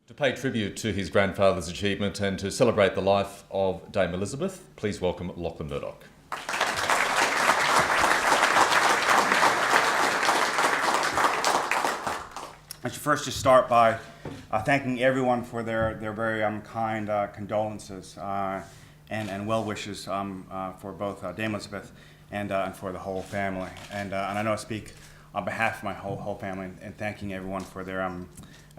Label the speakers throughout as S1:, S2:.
S1: To pay tribute to his grandfather's achievement and to celebrate the life of Dame Elizabeth, please welcome Lachlan Murdoch.
S2: I should first just start by thanking everyone for their very kind condolences and well wishes for both Dame Elizabeth and for the whole family. And I know I speak on behalf of my whole family in thanking everyone for their,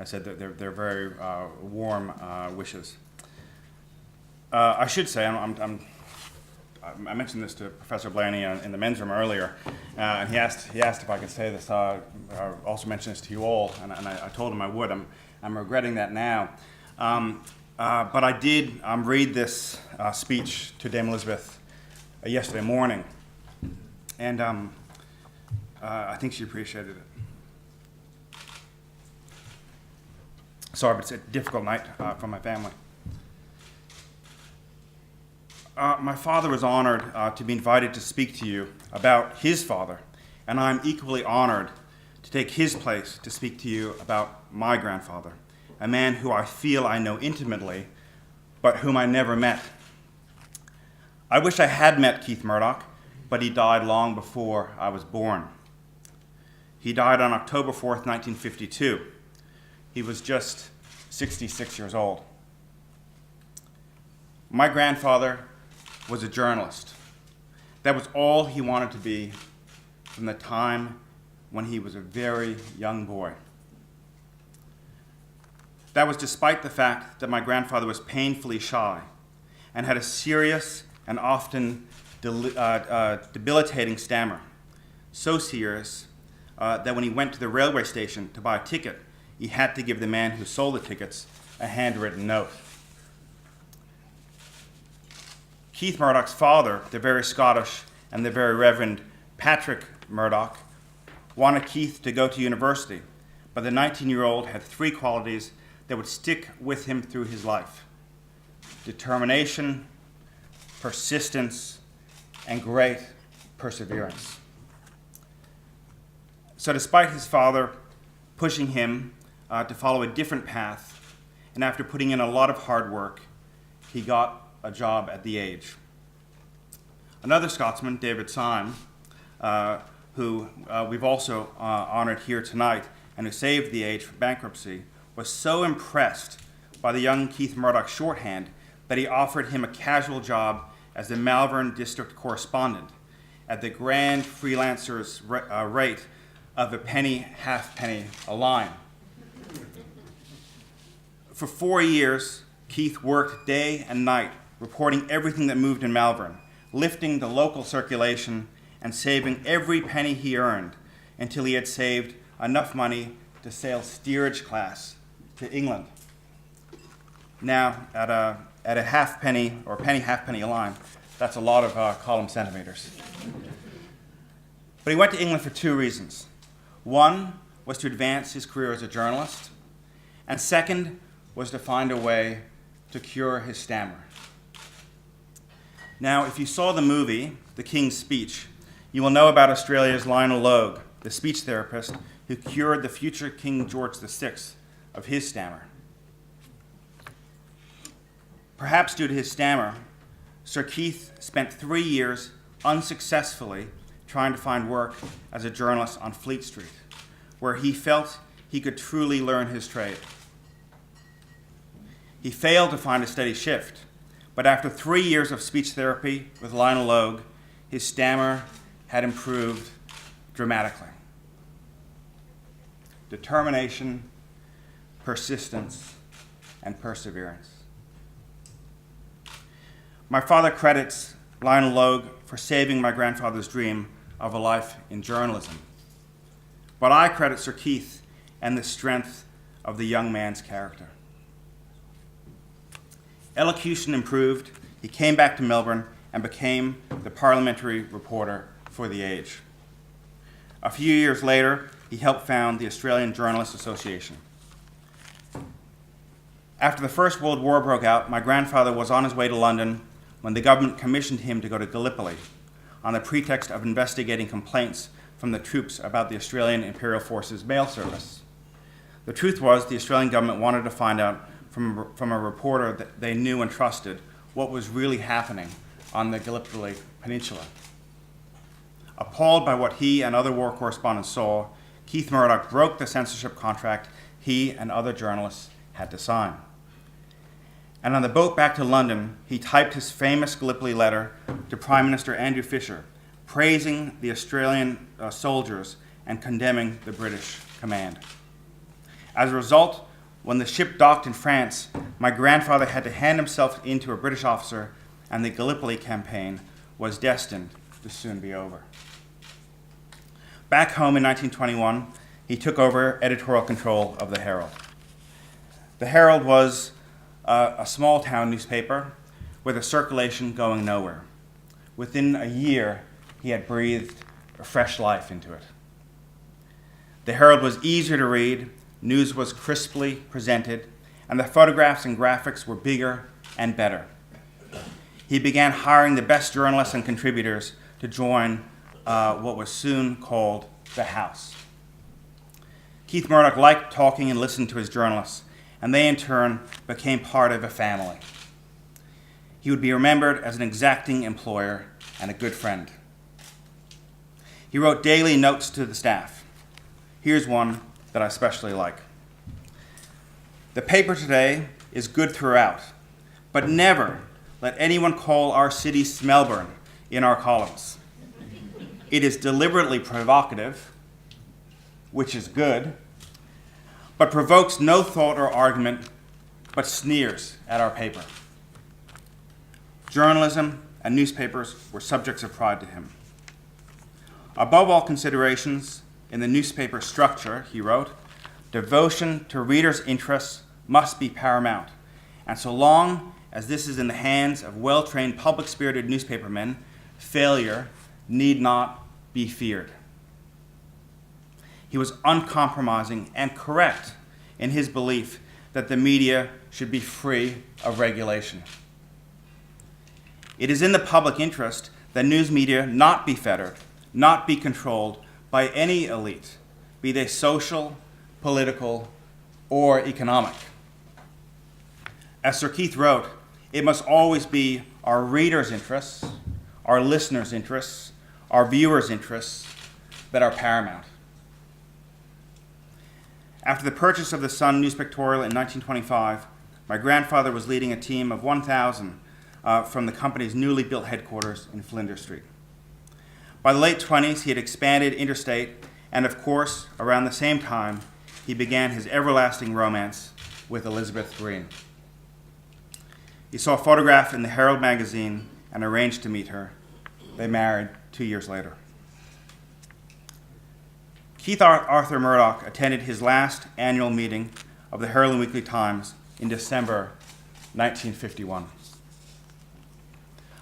S2: I said that they're very warm wishes. I should say, I mentioned this to Professor Blaney in the men's room earlier, and he asked if I could say this. Also mention this to you all, and I told him I would. I'm regretting that now, but I did read this speech to Dame Elizabeth yesterday morning, and I think she appreciated it. Sorry, but it's a difficult night for my family. My father was honored to be invited to speak to you about his father, and I'm equally honored to take his place to speak to you about my grandfather, a man who I feel I know intimately, but whom I never met. I wish I had met Keith Murdoch, but he died long before I was born. He died on October 4th, 1952. He was just 66 years old. My grandfather was a journalist. That was all he wanted to be from the time when he was a very young boy. That was despite the fact that my grandfather was painfully shy and had a serious and often debilitating stammer, so serious that when he went to the railway station to buy a ticket, he had to give the man who sold the tickets a handwritten note. Keith Murdoch's father, the very Scottish and the very Reverend Patrick Murdoch, wanted Keith to go to university, but the 19-year-old had three qualities that would stick with him through his life: determination, persistence, and great perseverance. So despite his father pushing him to follow a different path, and after putting in a lot of hard work, he got a job at the Age. Another Scotsman, David Syme, who we've also honored here tonight and who saved the Age from bankruptcy, was so impressed by the young Keith Murdoch shorthand that he offered him a casual job as the Malvern district correspondent at the grand freelancer's rate of a penny, halfpenny a line. For 4 years, Keith worked day and night, reporting everything that moved in Malvern, lifting the local circulation and saving every penny he earned until he had saved enough money to sail steerage class to England. Now, at a halfpenny or penny, halfpenny a line, that's a lot of column centimeters. But he went to England for two reasons. One was to advance his career as a journalist, and second was to find a way to cure his stammer. Now, if you saw the movie, The King's Speech, you will know about Australia's Lionel Logue, the speech therapist who cured the future King George VI of his stammer. Perhaps due to his stammer, Sir Keith spent 3 years unsuccessfully trying to find work as a journalist on Fleet Street, where he felt he could truly learn his trade. He failed to find a steady shift, but after 3 years of speech therapy with Lionel Logue, his stammer had improved dramatically. Determination, persistence, and perseverance. My father credits Lionel Logue for saving my grandfather's dream of a life in journalism, but I credit Sir Keith and the strength of the young man's character. Elocution improved. He came back to Melbourne and became the parliamentary reporter for The Age. A few years later, he helped found the Australian Journalists Association. After the First World War broke out, my grandfather was on his way to London when the government commissioned him to go to Gallipoli on the pretext of investigating complaints from the troops about the Australian Imperial Forces mail service. The truth was the Australian government wanted to find out from a reporter that they knew and trusted what was really happening on the Gallipoli Peninsula. Appalled by what he and other war correspondents saw, Keith Murdoch broke the censorship contract he and other journalists had to sign. And on the boat back to London, he typed his famous Gallipoli letter to Prime Minister Andrew Fisher, praising the Australian soldiers and condemning the British command. As a result, when the ship docked in France, my grandfather had to hand himself in to a British officer, and the Gallipoli campaign was destined to soon be over. Back home in 1921, he took over editorial control of the Herald. The Herald was a small town newspaper with a circulation going nowhere. Within a year, he had breathed a fresh life into it. The Herald was easier to read, news was crisply presented, and the photographs and graphics were bigger and better. He began hiring the best journalists and contributors to join what was soon called the House. Keith Murdoch liked talking and listening to his journalists, and they in turn became part of a family. He would be remembered as an exacting employer and a good friend. He wrote daily notes to the staff. Here's one that I especially like. The paper today is good throughout, but never let anyone call our city Smellburn in our columns. It is deliberately provocative, which is good, but provokes no thought or argument, but sneers at our paper. Journalism and newspapers were subjects of pride to him. Above all considerations, in the newspaper structure, he wrote, devotion to readers' interests must be paramount, and so long as this is in the hands of well-trained, public-spirited newspapermen, failure need not be feared. He was uncompromising and correct in his belief that the media should be free of regulation. It is in the public interest that news media not be fettered, not be controlled by any elite, be they social, political, or economic. As Sir Keith wrote, it must always be our readers' interests, our listeners' interests, our viewers' interests that are paramount. After the purchase of the Sun newspectorial in 1925, my grandfather was leading a team of 1,000 from the company's newly built headquarters in Flinders Street. By the late 20s, he had expanded interstate, and of course, around the same time, he began his everlasting romance with Elizabeth Green. He saw a photograph in the Herald magazine and arranged to meet her. They married 2 years later. Keith Arthur Murdoch attended his last annual meeting of the Herald and Weekly Times in December 1951.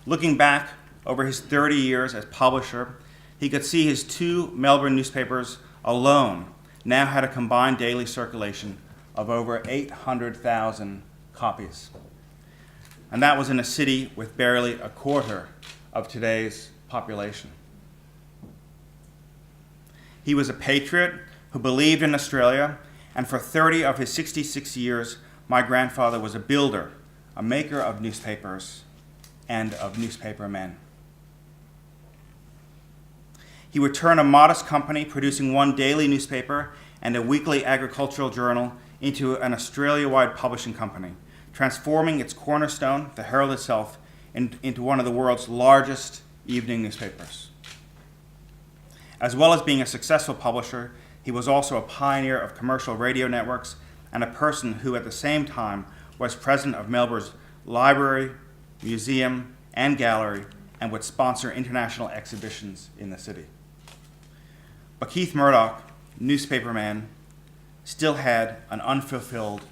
S2: Looking back over his 30 years as publisher, he could see his two Melbourne newspapers alone now had a combined daily circulation of over 800,000 copies. And that was in a city with barely a quarter of today's population. He was a patriot who believed in Australia, and for 30 of his 66 years, my grandfather was a builder, a maker of newspapers, and of newspapermen. He would turn a modest company producing one daily newspaper and a weekly agricultural journal into an Australia-wide publishing company, transforming its cornerstone, the Herald itself, into one of the world's largest evening newspapers. As well as being a successful publisher, he was also a pioneer of commercial radio networks and a person who at the same time was president of Melbourne's library, museum, and gallery, and would sponsor international exhibitions in the city. But Keith Murdoch, newspaperman, still had an unfulfilled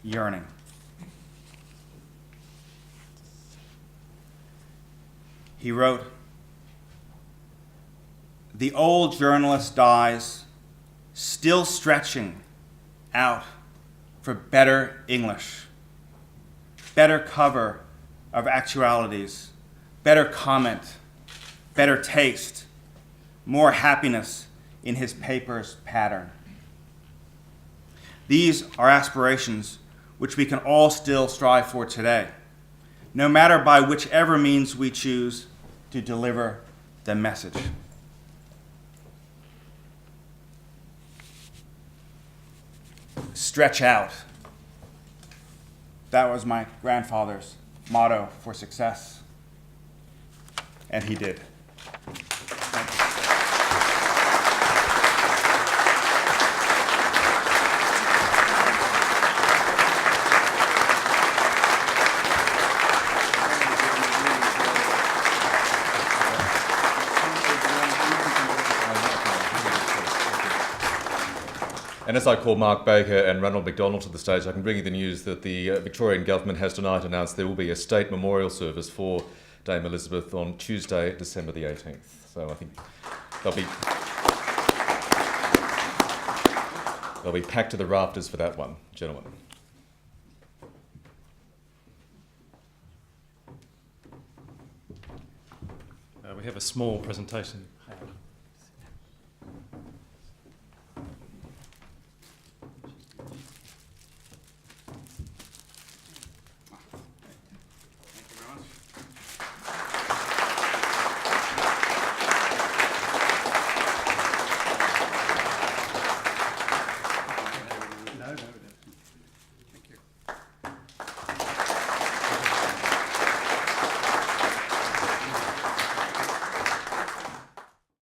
S2: yearning. He wrote, "The old journalist dies, still stretching out for better English, better cover of actualities, better comment, better taste, more happiness in his paper's pattern." These are aspirations which we can all still strive for today, no matter by whichever means we choose to deliver the message. Stretch out. That was my grandfather's motto for success, and he did. Thank you.
S1: And as I call Mark Baker and Ronald McDonald to the stage, I can bring you the news that the Victorian Government has tonight announced there will be a state memorial service for Dame Elizabeth on Tuesday, December the 18th. So I think they'll be packed to the rafters for that one, gentlemen.
S3: We have a small presentation.